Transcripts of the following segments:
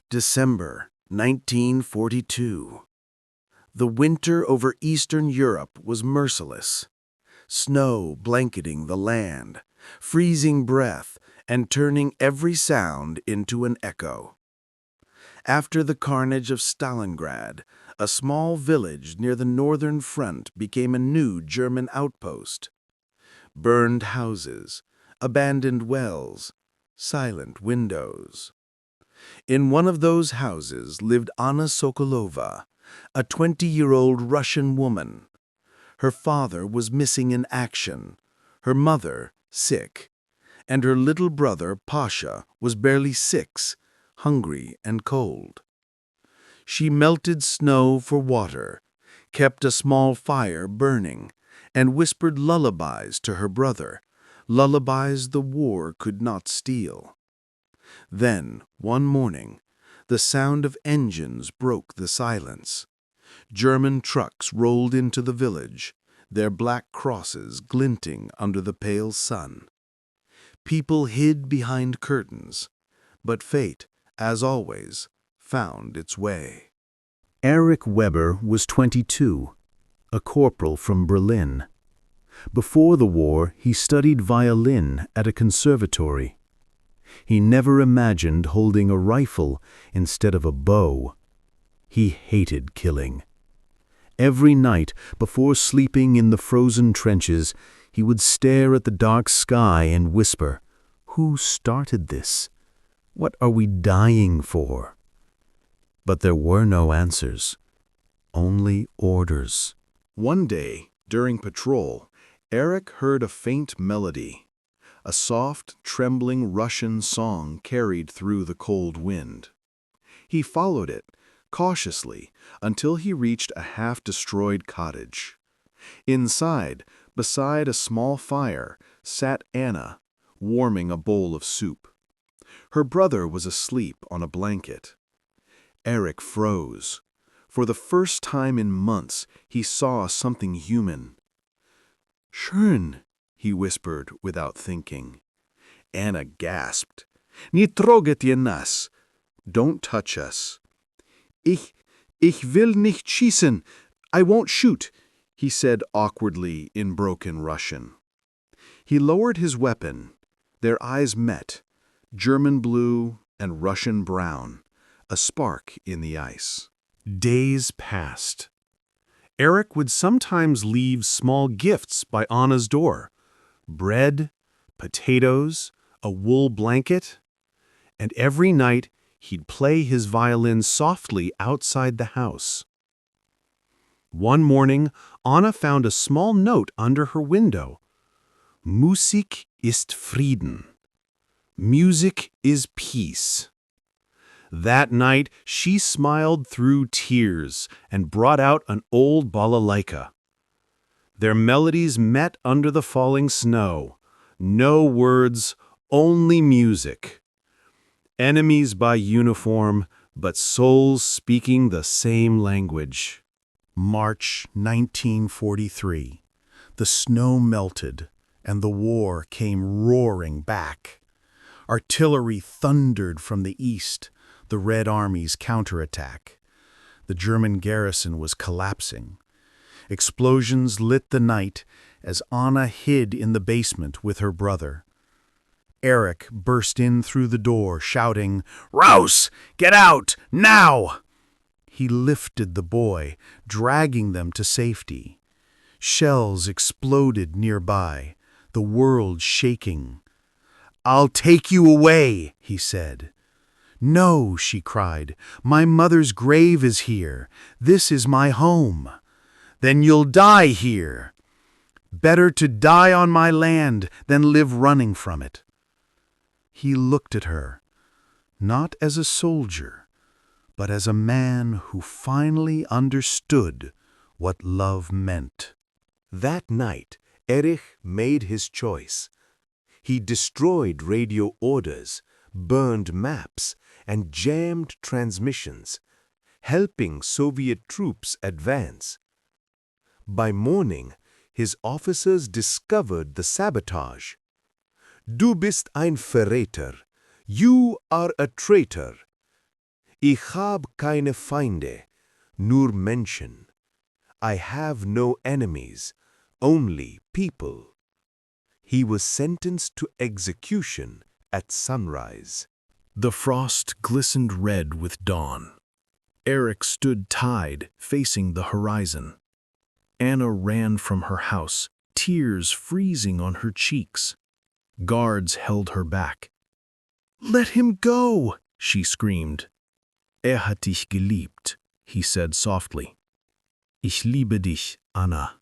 December 1942. The winter over Eastern Europe was merciless. Snow blanketing the land, freezing breath, and turning every sound into an echo. After the carnage of Stalingrad, a small village near the northern front became a new German outpost. Burned houses, abandoned wells, silent windows. In one of those houses lived Anna Sokolova, a 20-year-old Russian woman. Her father was missing in action, her mother sick, and her little brother Pasha was barely 6, hungry and cold. She melted snow for water, kept a small fire burning, and whispered lullabies to her brother, lullabies the war could not steal. Then, one morning, the sound of engines broke the silence. German trucks rolled into the village, their black crosses glinting under the pale sun. People hid behind curtains, but fate, as always, found its way. Erich Weber was 22, a corporal from Berlin. Before the war, he studied violin at a conservatory. He never imagined holding a rifle instead of a bow. He hated killing. Every night, before sleeping in the frozen trenches, he would stare at the dark sky and whisper, "Who started this? What are we dying for?" But there were no answers, only orders. One day, during patrol, Erich heard a faint melody. A soft, trembling Russian song carried through the cold wind. He followed it, cautiously, until he reached a half-destroyed cottage. Inside, beside a small fire, sat Anna, warming a bowl of soup. Her brother was asleep on a blanket. Erich froze. For the first time in months, he saw something human. "Schön," he whispered without thinking. Anna gasped. "Nie trogete nas." "Don't touch us." Ich will nicht schießen. I won't shoot," he said awkwardly in broken Russian. He lowered his weapon. Their eyes met, German blue and Russian brown, a spark in the ice. Days passed. Erich would sometimes leave small gifts by Anna's door. Bread, potatoes, a wool blanket, and every night he'd play his violin softly outside the house. One morning, Anna found a small note under her window. Musik ist Frieden. Music is peace. That night, she smiled through tears and brought out an old balalaika. Their melodies met under the falling snow. No words, only music. Enemies by uniform, but souls speaking the same language. March 1943. The snow melted, and the war came roaring back. Artillery thundered from the east, the Red Army's counterattack. The German garrison was collapsing. Explosions lit the night as Anna hid in the basement with her brother. Erich burst in through the door, shouting, "Raus! Get out! Now!" He lifted the boy, dragging them to safety. Shells exploded nearby, the world shaking. "I'll take you away," he said. "No," she cried, "my mother's grave is here. This is my home." "Then you'll die here." "Better to die on my land than live running from it." He looked at her, not as a soldier, but as a man who finally understood what love meant. That night, Erich made his choice. He destroyed radio orders, burned maps, and jammed transmissions, helping Soviet troops advance. By morning, his officers discovered the sabotage. "Du bist ein Verräter. You are a traitor." Ich hab keine Feinde, nur Menschen. I have no enemies, only people. He was sentenced to execution at sunrise. The frost glistened red with dawn. Erich stood tied, facing the horizon. Anna ran from her house, tears freezing on her cheeks. Guards held her back. "Let him go!" she screamed. Hat dich geliebt, he said softly. Ich liebe dich, Anna.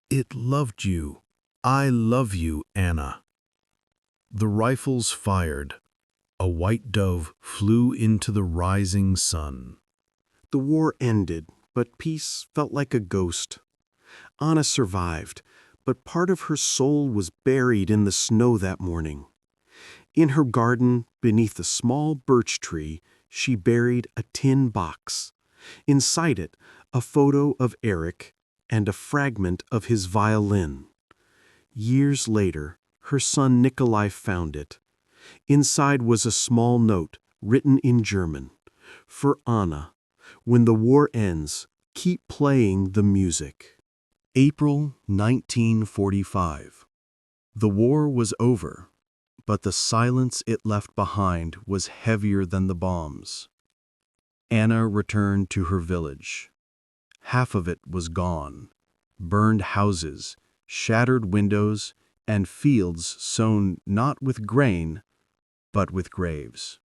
It loved you. I love you, Anna. The rifles fired. A white dove flew into the rising sun. The war ended, but peace felt like a ghost. Anna survived, but part of her soul was buried in the snow that morning. In her garden, beneath a small birch tree, she buried a tin box. Inside it, a photo of Erich and a fragment of his violin. Years later, her son Nikolai found it. Inside was a small note written in German. For Anna, when the war ends, keep playing the music. April 1945. The war was over, but the silence it left behind was heavier than the bombs. Anna returned to her village. Half of it was gone. Burned houses, shattered windows, and fields sown not with grain, but with graves.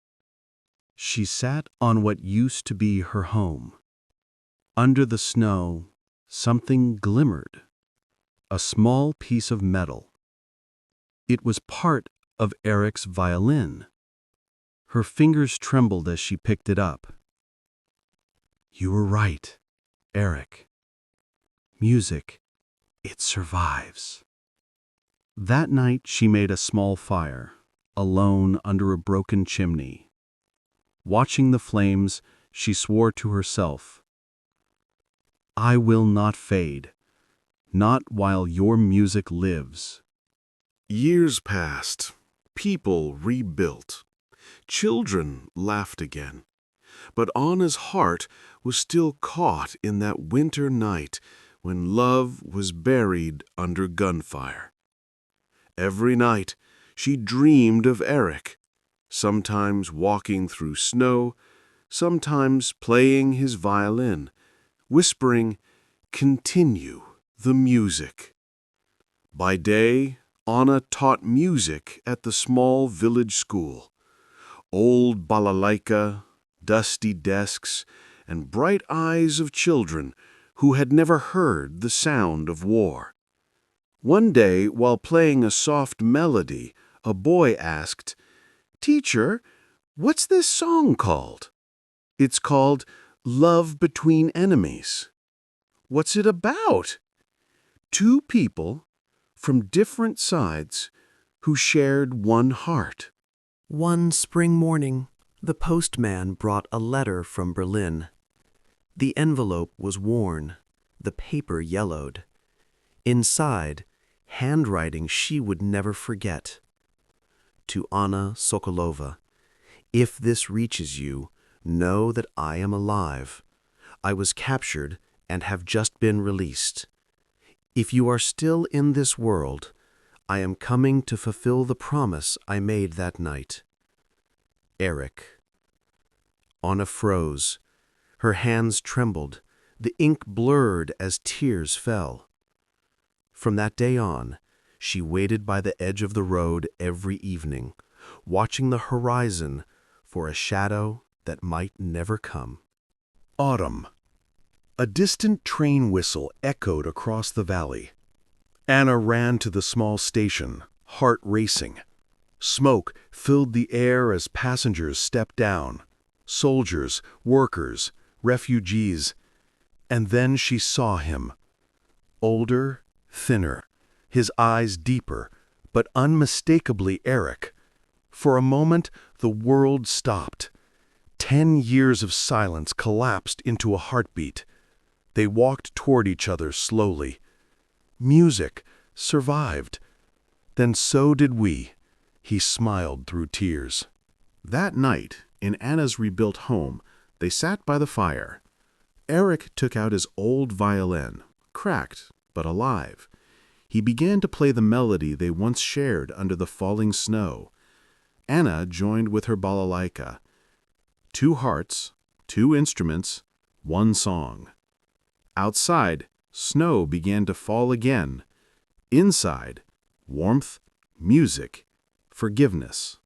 She sat on what used to be her home. Under the snow, something glimmered. A small piece of metal. It was part of Erich's violin. Her fingers trembled as she picked it up. You were right, Erich. Music, it survives. That night she made a small fire, alone under a broken chimney. Watching the flames, she swore to herself, I will not fade, not while your music lives. Years passed. People rebuilt. Children laughed again. But Anna's heart was still caught in that winter night when love was buried under gunfire. Every night she dreamed of Erich, sometimes walking through snow, sometimes playing his violin, whispering, "Continue the music." By day, Anna taught music at the small village school. Old balalaika, dusty desks, and bright eyes of children who had never heard the sound of war. One day, while playing a soft melody, a boy asked, "Teacher, what's this song called?" "It's called Love Between Enemies." "What's it about?" Two people from different sides who shared one heart. One spring morning, the postman brought a letter from Berlin. The envelope was worn, the paper yellowed. Inside, handwriting she would never forget. To Anna Sokolova, if this reaches you, know that I am alive. I was captured and have just been released. If you are still in this world, I am coming to fulfill the promise I made that night. Erich. Anna froze. Her hands trembled. The ink blurred as tears fell. From that day on, she waited by the edge of the road every evening, watching the horizon for a shadow that might never come. Autumn. A distant train whistle echoed across the valley. Anna ran to the small station, heart racing. Smoke filled the air as passengers stepped down. Soldiers, workers, refugees. And then she saw him. Older, thinner, his eyes deeper, but unmistakably Erich. For a moment, the world stopped. 10 years of silence collapsed into a heartbeat. They walked toward each other slowly. Music survived. Then so did we. He smiled through tears. That night, In Anna's rebuilt home, they sat by the fire. Erich took out his old violin, cracked but alive. He began to play the melody they once shared under the falling snow. Anna joined with her balalaika. 2 hearts, 2 instruments, 1 song. Outside, snow began to fall again. Inside, warmth, music, forgiveness.